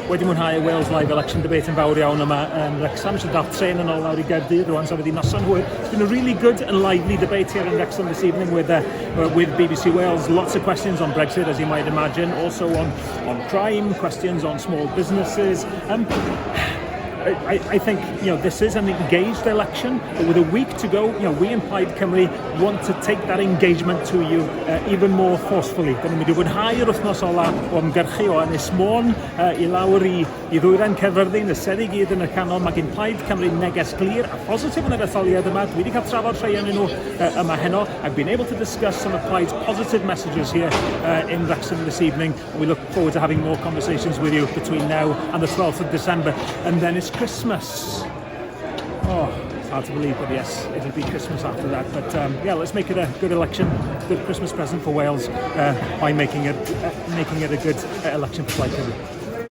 wedi mwynhau y Wales Live election debate yn fawr iawn yma yn Wrexham. Sy'n dal tren yn ôl lawr i Gaerdydd rwan, so wedi noson hwyr. It's been a really good and lively debate here in Wrexham this evening with BBC Wales. Lots of questions on Brexit, as you might imagine, also on crime, questions on small businesses. I think this is an engaged election, but with a week to go, we in Plaid Cymru want to take that engagement to you even more forcefully. Dyna ni wedi mwynhau'r wythnos ola o ymgyrchu o Ynys Môn i lawr i ddwyrain Caerfyrddin, y ser i gyd yn y canol. Mae gen Plaid Cymru neges glir a positif yn yr etholiad yma. Dwi wedi cael trafod rhai yn nhw yma heno. I've been able to discuss some of Plaid's positive messages here in Wrexham this evening. We look forward to having more conversations with you between now and the 12th of December. And then it's Christmas. Oh, it's hard to believe, but yes, it'll be Christmas after that. But let's make it a good election, good Christmas present for Wales by making it a good election for Plaid Cymru.